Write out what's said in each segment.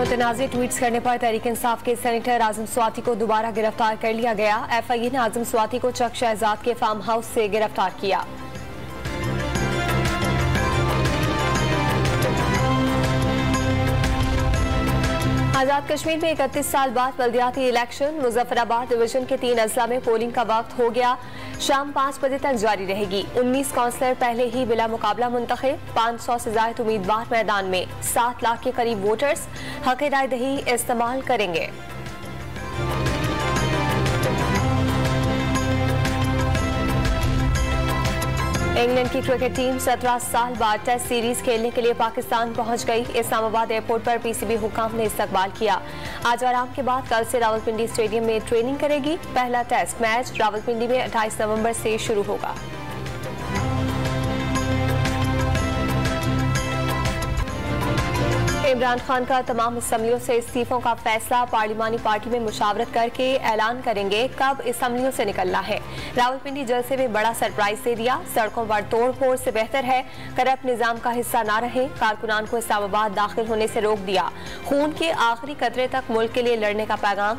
मुतनाज़िर tweets करने पर तहरीक इंसाफ के सेनेटर आजम स्वाति को दोबारा गिरफ्तार कर लिया गया। FIA ने आजम स्वाति को चक शहजाद के फार्म हाउस से गिरफ्तार किया। आजाद कश्मीर में 31 साल बाद बल्दियाती इलेक्शन। मुजफ्फराबाद डिवीजन के 3 अजला में पोलिंग का वक्त हो गया। शाम 5 बजे तक जारी रहेगी। 19 काउंसलर पहले ही बिला मुकाबला मुंतखब। 500 से ज्यादा उम्मीदवार मैदान में। 7 लाख के करीब वोटर्स हक राय दही इस्तेमाल करेंगे। इंग्लैंड की क्रिकेट टीम 17 साल बाद टेस्ट सीरीज खेलने के लिए पाकिस्तान पहुंच गई। इस्लामाबाद एयरपोर्ट पर PCB हुकाम ने इस्तकबाल किया। आज आराम के बाद कल से रावलपिंडी स्टेडियम में ट्रेनिंग करेगी। पहला टेस्ट मैच रावलपिंडी में 28 नवंबर से शुरू होगा। इमरान खान का तमाम असम्बलियों से इस्तीफों का फैसला। पार्लिमानी पार्टी में मुशावरत करके ऐलान करेंगे कब असम्बलियों से निकलना है। रावलपिंडी जलसे में बड़ा सरप्राइज दे दिया। सड़कों पर तोड़ फोड़ से बेहतर है करप्ट निजाम का हिस्सा ना रहे। कारकुनान को इस्लामाबाद दाखिल होने से रोक दिया। खून के आखिरी कतरे तक मुल्क के लिए लड़ने का पैगाम।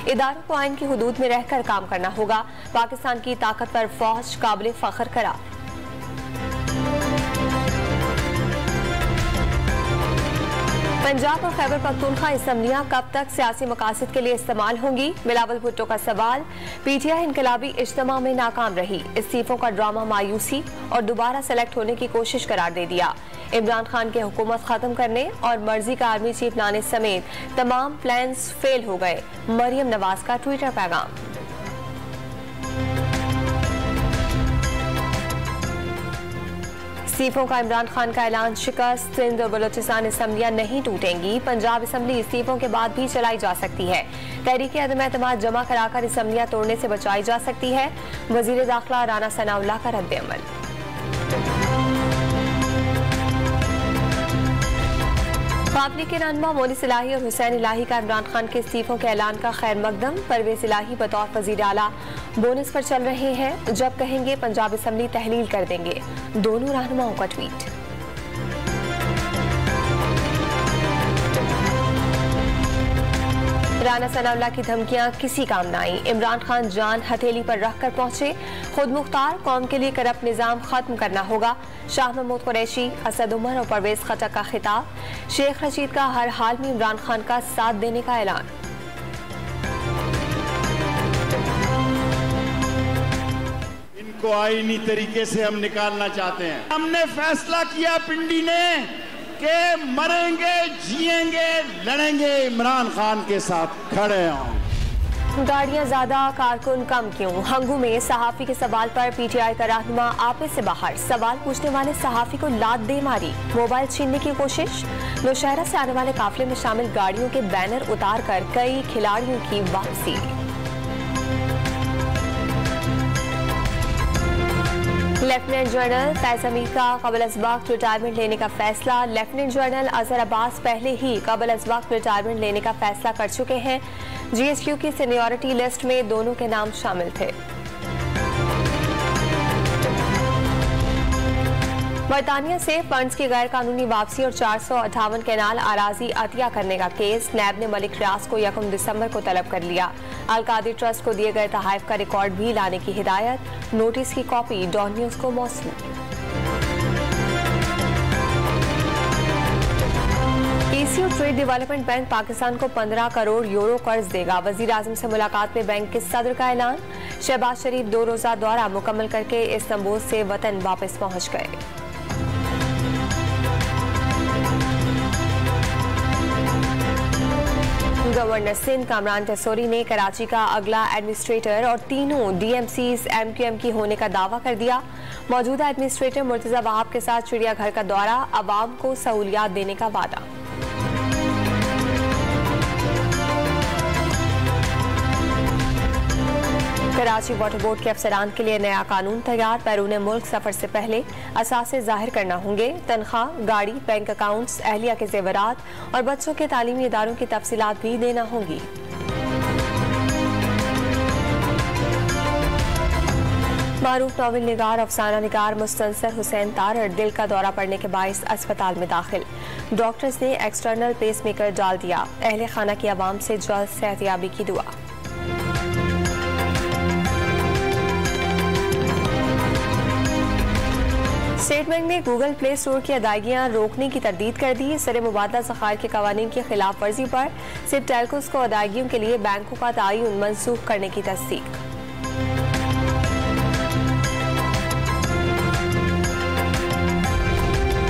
इदारों को आइन की हुदूद में रहकर काम करना होगा। पाकिस्तान की ताकतवर फौज काबिल फख्र करार। पंजाब और खैबर पख्तूनख्वा असम्बलियां कब तक सियासी मकासद के लिए इस्तेमाल होंगी? बिलावल भुट्टो का सवाल। PTI इनकलाबी इज्तिमा में नाकाम रही। इस्तीफों का ड्रामा मायूसी और दोबारा सेलेक्ट होने की कोशिश करार दे दिया। इमरान खान के हुकूमत खत्म करने और मर्जी का आर्मी चीफ लाने समेत तमाम प्लान्स फेल हो गए। मरियम नवाज का ट्विटर पैगाम। इस्तीफों का इमरान खान का ऐलान। शिकस्त। सिंध और बलोचिस्तान असम्बलियां नहीं टूटेंगी। पंजाब असम्बली इस्तीफों के बाद भी चलाई जा सकती है। तहरीक अदम एतमाद जमा कराकर असम्बलियां तोड़ने से बचाई जा सकती है। वजीर दाखिला राना सनाउल्लाह का रद्द-ए-अमल। काबली के रहनुमा मोनिस इलाही और हुसैन इलाही का इमरान खान के इस्तीफों के ऐलान का खैर मकदम। परवेज इलाही बतौर वजीर आला बोनस पर चल रहे हैं। जब कहेंगे पंजाब असम्बली तहलील कर देंगे। दोनों रहनुमाओं का ट्वीट। राना सनाउल्लाह की धमकियां किसी काम न आई। इमरान खान जान हथेली पर रखकर पहुंचे। खुद मुख्तार कौम के लिए करप्ट निजाम खत्म करना होगा। शाह महमूद कुरैशी, असद उमर और परवेज खटक का खिताब। शेख रशीद का हर हाल में इमरान खान का साथ देने का ऐलान। इनको आईनी तरीके से हम निकालना चाहते हैं। हमने फैसला किया पिंडी ने कि मरेंगे जिएंगे लड़ेंगे इमरान खान के साथ खड़े हों। गाड़ियां ज्यादा कारकुन कम क्यों? हंगू में सहाफी के सवाल पर PTI का रहनुमा आपे से बाहर। सवाल पूछने वाले सहाफी को लात दे मारी। मोबाइल छीनने की कोशिश। नौशहरा से आने वाले काफिले में शामिल गाड़ियों के बैनर उतार कर कई खिलाड़ियों की वापसी। लेफ्टिनेंट जनरल फैज हमीद का कबल अज़ वक्त रिटायरमेंट लेने का फैसला। लेफ्टिनेंट जनरल अजहर अब्बास पहले ही कबल अज़ वक्त रिटायरमेंट लेने का फैसला कर चुके हैं। GSQ की सीनियरिटी लिस्ट में दोनों के नाम शामिल थे। बरतानिया से फंड्स की गैर कानूनी वापसी और 458 कैनाल अराजी अतिया करने का केस। नैब ने मलिक रियाज को 1 दिसंबर को तलब कर लिया। अलकादी ट्रस्ट को दिए गए तहाइफ का रिकॉर्ड भी लाने की हिदायत। नोटिस की कॉपी डॉन न्यूज को मौसूल। Asia trade development bank Pakistan को 15 करोड़ यूरो कर्ज देगा। वजीर आजम से मुलाकात में बैंक के सदर का ऐलान। शहबाज शरीफ 2 रोजा दौरा मुकम्मल करके इस्तांबुल से वतन वापस पहुंच गए। गवर्नर सिंध कामरान टेसोरी ने कराची का अगला एडमिनिस्ट्रेटर और तीनों DMCs MQM की होने का दावा कर दिया। मौजूदा एडमिनिस्ट्रेटर मुर्तजा वहाब के साथ चिड़ियाघर का दौरा। अवाम को सहूलियात देने का वादा। कराची वाटर बोर्ड के अफसरान के लिए नया कानून तैयार। बैरून मुल्क सफर से पहले असासे जाहिर करना होंगे। तनख्वाह, गाड़ी, बैंक अकाउंट्स, अहलिया के जेवरात और बच्चों के तालीमी इदारों की तफसीलात भी देना होंगी। मारूफ नावल निगार अफसाना निगार मुस्तनसर हुसैन तारड़ दिल का दौरा पड़ने के बायस अस्पताल में दाखिल। डॉक्टर्स ने एक्सटर्नल पेसमेकर डाल दिया। अहले खाना की आवाम से जल्द सेहतयाबी की दुआ। स्टेट बैंक ने गूगल प्ले स्टोर की अदायगियां रोकने की तरदीद कर दी। सरे मुबादला ज़खायर के कवानीन की खिलाफ वर्जी पर सिर्फ टेलकोस को अदायगियों के लिए बैंकों का तयन मंसूख करने की तस्दीक।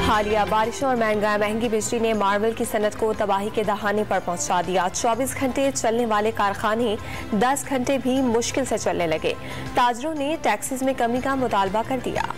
हालिया बारिशों और महंगी बिजली ने मार्बल की सनत को तबाही के दहाने पर पहुंचा दिया। 24 घंटे चलने वाले कारखाने 10 घंटे भी मुश्किल से चलने लगे। ताजरों ने टैक्सेस में कमी का मुतालबा कर दिया।